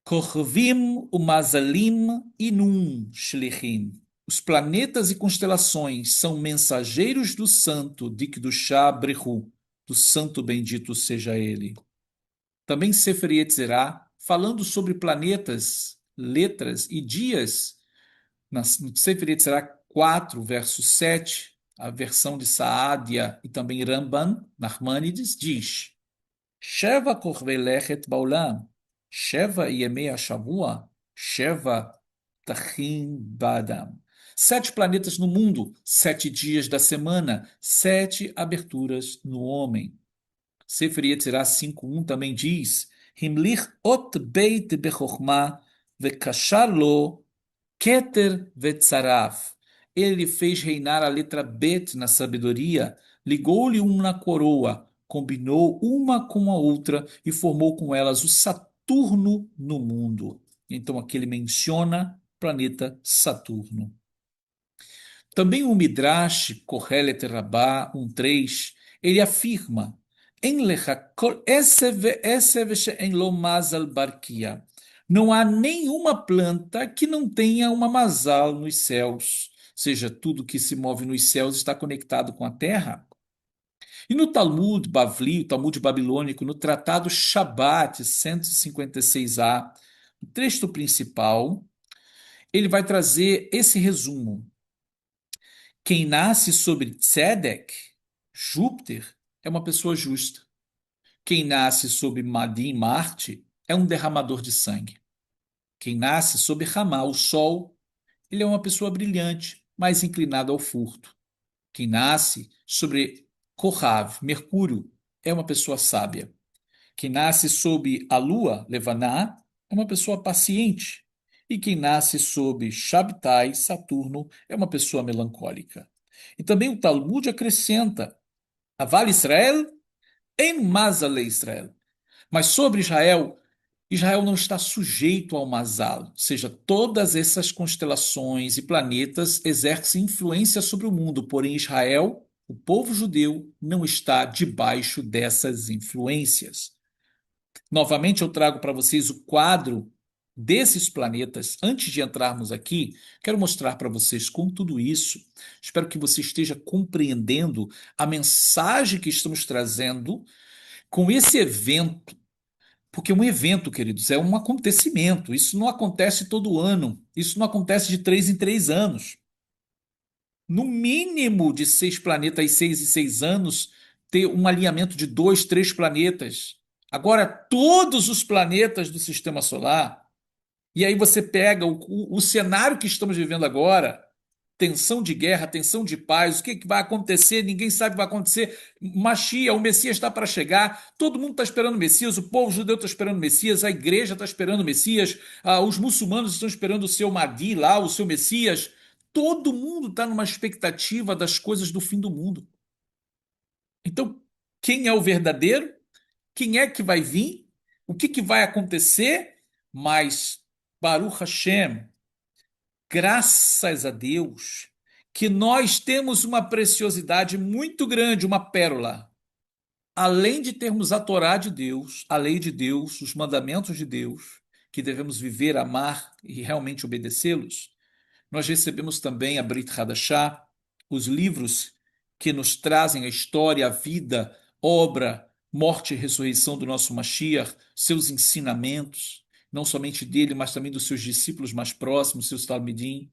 Korvim umazalim inum shlichim. Os planetas e constelações são mensageiros do santo de Kedushá Brihu, do santo bendito seja ele. Também Sefer Yetzirah, falando sobre planetas, letras e dias, no Sefer Yetzirah 4, verso 7, a versão de Saadia e também Ramban, Nachmanides, diz: Sheva korvei lechet baolam, Sheva yemei hashavua, Sheva tachim badam. 7 planetas no mundo, 7 dias da semana, 7 aberturas no homem. Sefer Yetzirah 5:1 também diz: Himlich ot beit bechokmah vekashar lo keter vetzaraf. Ele fez reinar a letra Bet na sabedoria, ligou-lhe uma na coroa, combinou uma com a outra e formou com elas o Saturno no mundo. Então aqui ele menciona o planeta Saturno. Também o Midrash Kohelet Rabbah 1:3, ele afirma: não há nenhuma planta que não tenha uma mazal nos céus. Ou seja, tudo que se move nos céus está conectado com a terra. E no Talmud Bavli, o Talmud babilônico, no Tratado Shabat 156a, o texto principal, ele vai trazer esse resumo. Quem nasce sobre Tzedek, Júpiter, é uma pessoa justa. Quem nasce sob Madin, Marte, é um derramador de sangue. Quem nasce sob Ramá, o Sol, ele é uma pessoa brilhante, mais inclinado ao furto. Quem nasce sobre Kohav, Mercúrio, é uma pessoa sábia. Quem nasce sob a Lua, Levaná, é uma pessoa paciente. E quem nasce sob Shabtai, Saturno, é uma pessoa melancólica. E também o Talmud acrescenta: Aval Israel em Mazal Israel. Mas sobre Israel, Israel não está sujeito ao Mazal, ou seja, todas essas constelações e planetas exercem influência sobre o mundo, porém Israel, o povo judeu, não está debaixo dessas influências. Novamente eu trago para vocês o quadro desses planetas. Antes de entrarmos aqui, quero mostrar para vocês com tudo isso. Espero que você esteja compreendendo a mensagem que estamos trazendo com esse evento. Porque um evento, queridos, é um acontecimento. Isso não acontece todo ano. Isso não acontece de 3 em 3 anos. No mínimo de 6 planetas, 6 em 6 anos, ter um alinhamento de 2, 3 planetas Agora, todos os planetas do sistema solar, e aí você pega o cenário que estamos vivendo agora, tensão de guerra, tensão de paz, o que, que vai acontecer, ninguém sabe o que vai acontecer. Machia, o Messias está para chegar, todo mundo está esperando o Messias, o povo judeu está esperando o Messias, a igreja está esperando o Messias, os muçulmanos estão esperando o seu Mahdi lá, o seu Messias. Todo mundo está numa expectativa das coisas do fim do mundo. Então, quem é o verdadeiro? Quem é que vai vir? O que, que vai acontecer? Mas, Baruch Hashem, graças a Deus, que nós temos uma preciosidade muito grande, uma pérola. Além de termos a Torá de Deus, a lei de Deus, os mandamentos de Deus, que devemos viver, amar e realmente obedecê-los, nós recebemos também a Brit Hadashah, os livros que nos trazem a história, a vida, obra, morte e ressurreição do nosso Mashiach, seus ensinamentos, não somente dele, mas também dos seus discípulos mais próximos, seus Talmidim.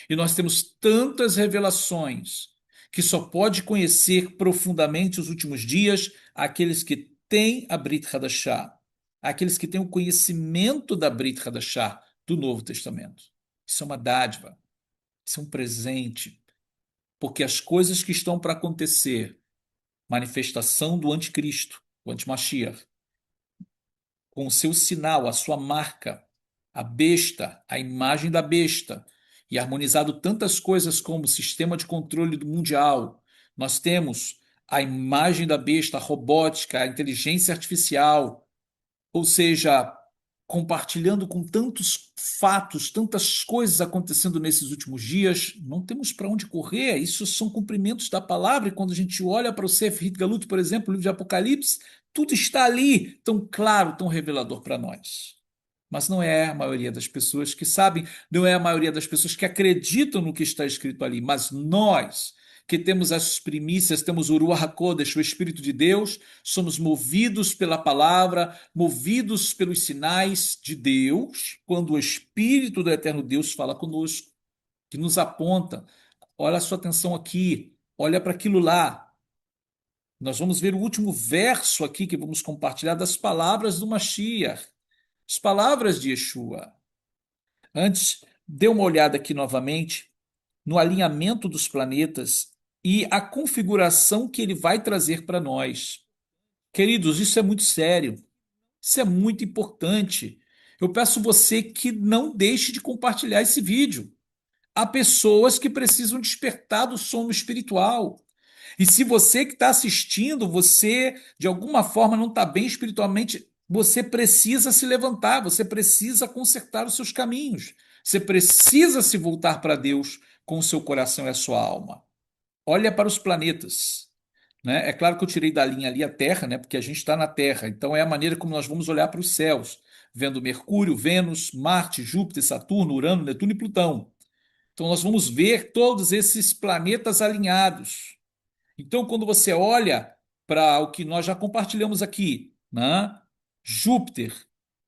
E nós temos tantas revelações que só pode conhecer profundamente os últimos dias aqueles que têm a Brit Hadashah, aqueles que têm o conhecimento da Brit Hadashah, do Novo Testamento. Isso é uma dádiva, isso é um presente, porque as coisas que estão para acontecer, manifestação do anticristo, o antimashiach, com o seu sinal, a sua marca, a besta, a imagem da besta, e harmonizado tantas coisas como o sistema de controle do mundial. Nós temos a imagem da besta, a robótica, a inteligência artificial, ou seja, compartilhando com tantos fatos, tantas coisas acontecendo nesses últimos dias, não temos para onde correr. Isso são cumprimentos da palavra. E quando a gente olha para o Sefer Galut, por exemplo, o livro de Apocalipse, tudo está ali, tão claro, tão revelador para nós. Mas não é a maioria das pessoas que sabem, não é a maioria das pessoas que acreditam no que está escrito ali, mas nós que temos as primícias, temos o Ruach HaKodesh, o Espírito de Deus, somos movidos pela palavra, movidos pelos sinais de Deus, quando o Espírito do Eterno Deus fala conosco, que nos aponta, olha a sua atenção aqui, olha para aquilo lá. Nós vamos ver o último verso aqui que vamos compartilhar das palavras do Mashiach, as palavras de Yeshua. Antes, dê uma olhada aqui novamente no alinhamento dos planetas e a configuração que ele vai trazer para nós. Queridos, isso é muito sério, isso é muito importante. Eu peço você que não deixe de compartilhar esse vídeo. Há pessoas que precisam despertar do sono espiritual. E se você que está assistindo, você de alguma forma não está bem espiritualmente, você precisa se levantar, você precisa consertar os seus caminhos, você precisa se voltar para Deus com o seu coração e a sua alma. Olha para os planetas. Né? É claro que eu tirei da linha ali a Terra, né? Porque a gente está na Terra, então é a maneira como nós vamos olhar para os céus, vendo Mercúrio, Vênus, Marte, Júpiter, Saturno, Urano, Netuno e Plutão. Então nós vamos ver todos esses planetas alinhados. Então, quando você olha para o que nós já compartilhamos aqui, né? Júpiter,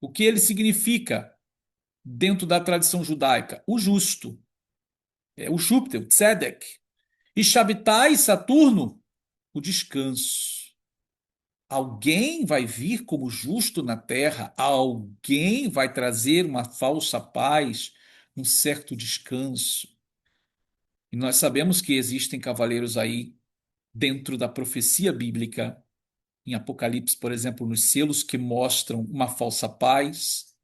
o que ele significa dentro da tradição judaica? O justo. É o Júpiter, o Tzedek. E Shabtai, Saturno, o descanso. Alguém vai vir como justo na terra, alguém vai trazer uma falsa paz, um certo descanso. E nós sabemos que existem cavaleiros aí dentro da profecia bíblica, em Apocalipse, por exemplo, nos selos que mostram uma falsa paz,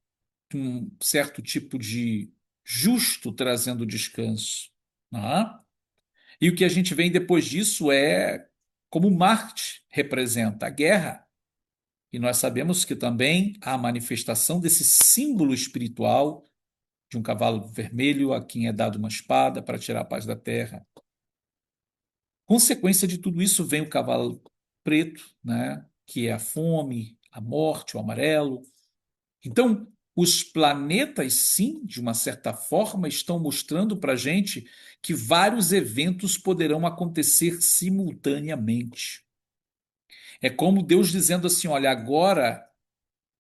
um certo tipo de justo trazendo descanso. Né? E o que a gente vem depois disso é como Marte representa a guerra. E nós sabemos que também há a manifestação desse símbolo espiritual de um cavalo vermelho a quem é dado uma espada para tirar a paz da terra. Consequência de tudo isso vem o cavalo preto, né, que é a fome, a morte, o amarelo. Então, os planetas, sim, de uma certa forma, estão mostrando para a gente que vários eventos poderão acontecer simultaneamente. É como Deus dizendo assim: olha, agora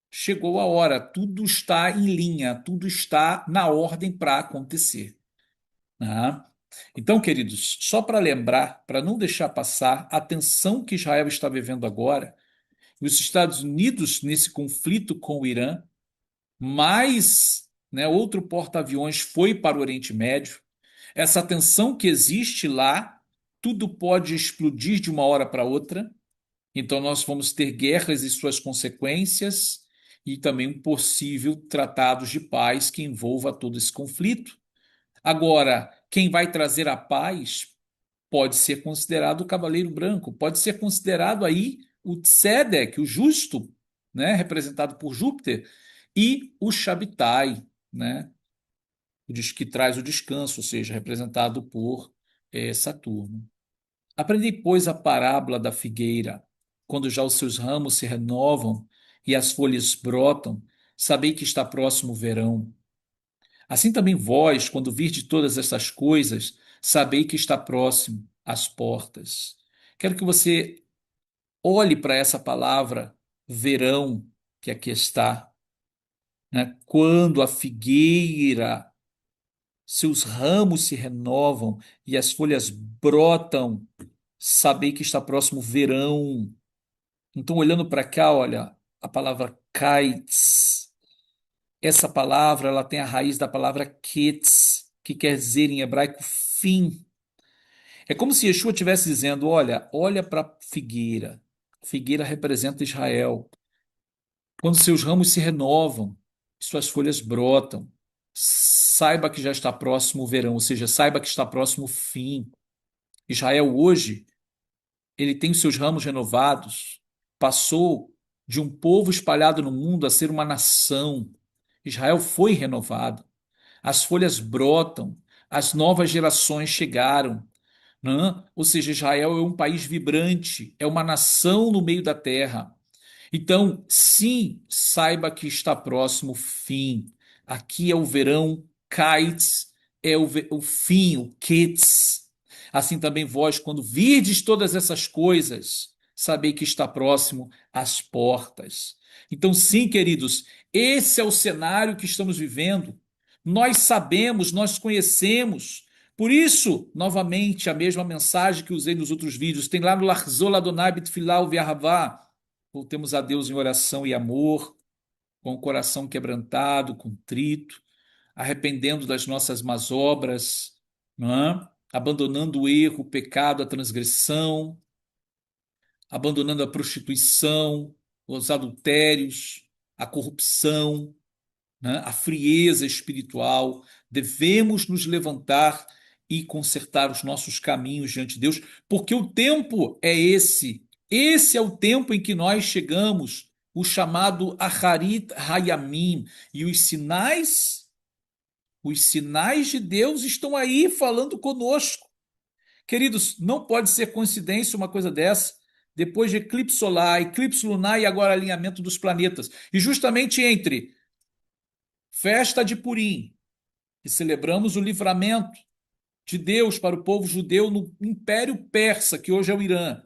chegou a hora, tudo está em linha, tudo está na ordem para acontecer. Né? Então, queridos, só para lembrar, para não deixar passar a tensão que Israel está vivendo agora, os Estados Unidos nesse conflito com o Irã, mais, né, outro porta-aviões foi para o Oriente Médio. Essa tensão que existe lá, tudo pode explodir de uma hora para outra. Então, nós vamos ter guerras e suas consequências e também um possível tratado de paz que envolva todo esse conflito. Agora, quem vai trazer a paz pode ser considerado o Cavaleiro Branco, pode ser considerado aí o Tzedek, o justo, né, representado por Júpiter, e o Shabitai, né, que traz o descanso, ou seja, representado por Saturno. Aprendi, pois, a parábola da figueira. Quando já os seus ramos se renovam e as folhas brotam, sabei que está próximo o verão. Assim também vós, quando virdes todas essas coisas, sabei que está próximo às portas. Quero que você olhe para essa palavra verão que aqui está, né? Quando a figueira, seus ramos se renovam e as folhas brotam, sabei que está próximo o verão. Então, olhando para cá, olha, a palavra kites, essa palavra ela tem a raiz da palavra ketz, que quer dizer em hebraico fim. É como se Yeshua estivesse dizendo: olha, olha para a figueira. A figueira representa Israel. Quando seus ramos se renovam, suas folhas brotam, saiba que já está próximo o verão, ou seja, saiba que está próximo o fim. Israel hoje, ele tem os seus ramos renovados, passou de um povo espalhado no mundo a ser uma nação. Israel foi renovado, as folhas brotam, as novas gerações chegaram, né? Ou seja, Israel é um país vibrante, é uma nação no meio da terra. Então, sim, saiba que está próximo o fim. Aqui é o verão, kites, é o fim, o Ketz. Assim também vós, quando virdes todas essas coisas, sabei que está próximo às portas. Então, sim, queridos, esse é o cenário que estamos vivendo. Nós sabemos, nós conhecemos. Por isso, novamente, a mesma mensagem que usei nos outros vídeos, tem lá no Larzol Adonai Bitfilah U'Ve'ahavah. Voltemos a Deus em oração e amor, com o coração quebrantado, contrito, arrependendo das nossas más obras, não é? Abandonando o erro, o pecado, a transgressão, abandonando a prostituição, os adultérios, a corrupção, né? A frieza espiritual. Devemos nos levantar e consertar os nossos caminhos diante de Deus, porque o tempo é esse. Esse é o tempo em que nós chegamos, o chamado Aharit Hayamim, e os sinais de Deus estão aí falando conosco. Queridos, não pode ser coincidência uma coisa dessa. Depois de eclipse solar, eclipse lunar e agora alinhamento dos planetas. E justamente entre festa de Purim, que celebramos o livramento de Deus para o povo judeu no Império Persa, que hoje é o Irã,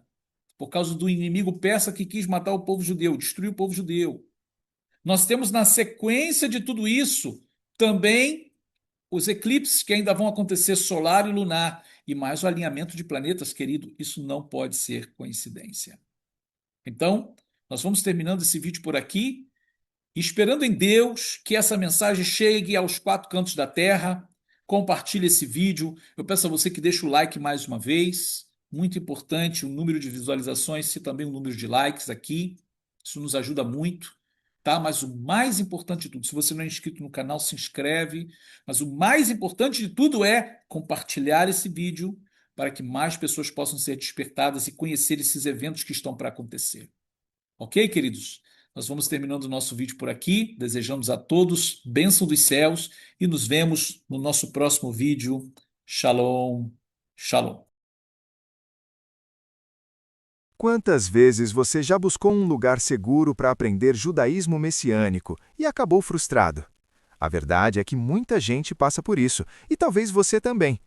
por causa do inimigo persa que quis matar o povo judeu, destruir o povo judeu. Nós temos na sequência de tudo isso também os eclipses que ainda vão acontecer solar e lunar, e mais o alinhamento de planetas, querido, isso não pode ser coincidência. Então, nós vamos terminando esse vídeo por aqui, esperando em Deus que essa mensagem chegue aos quatro cantos da terra. Compartilhe esse vídeo. Eu peço a você que deixe o like mais uma vez. Muito importante o número de visualizações e também o número de likes aqui. Isso nos ajuda muito, tá? Mas o mais importante de tudo, se você não é inscrito no canal, se inscreve. Mas o mais importante de tudo é compartilhar esse vídeo para que mais pessoas possam ser despertadas e conhecer esses eventos que estão para acontecer. Ok, queridos? Nós vamos terminando o nosso vídeo por aqui. Desejamos a todos bênção dos céus e nos vemos no nosso próximo vídeo. Shalom, shalom. Quantas vezes você já buscou um lugar seguro para aprender judaísmo messiânico e acabou frustrado? A verdade é que muita gente passa por isso, e talvez você também.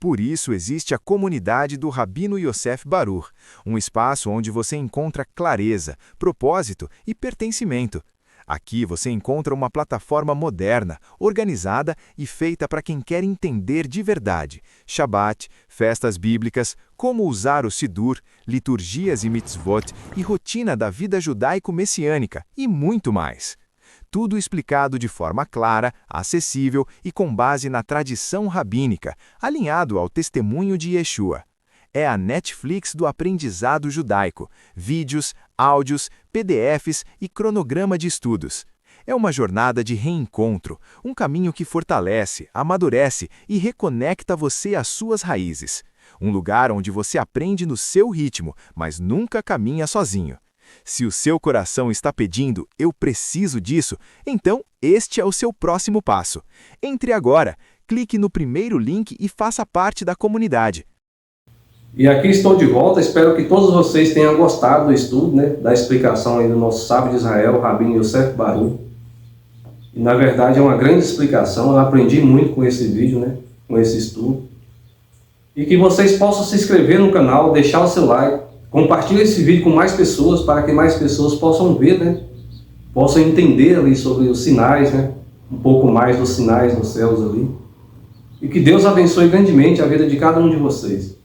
Por isso existe a comunidade do Rabino Yosef Barur, um espaço onde você encontra clareza, propósito e pertencimento. Aqui você encontra uma plataforma moderna, organizada e feita para quem quer entender de verdade Shabat, festas bíblicas, como usar o Sidur, liturgias e mitzvot e rotina da vida judaico-messiânica e muito mais. Tudo explicado de forma clara, acessível e com base na tradição rabínica, alinhado ao testemunho de Yeshua. É a Netflix do aprendizado judaico, vídeos, áudios, PDFs e cronograma de estudos. É uma jornada de reencontro, um caminho que fortalece, amadurece e reconecta você às suas raízes. Um lugar onde você aprende no seu ritmo, mas nunca caminha sozinho. Se o seu coração está pedindo, eu preciso disso, então este é o seu próximo passo. Entre agora, clique no primeiro link e faça parte da comunidade. E aqui estou de volta, espero que todos vocês tenham gostado do estudo, da explicação aí do nosso sábio de Israel, Rabino Yosef Baruch. E na verdade é uma grande explicação, eu aprendi muito com esse vídeo, com esse estudo. E que vocês possam se inscrever no canal, deixar o seu like, compartilhe esse vídeo com mais pessoas, para que mais pessoas possam ver, possam entender ali sobre os sinais, um pouco mais dos sinais nos céus ali. E que Deus abençoe grandemente a vida de cada um de vocês.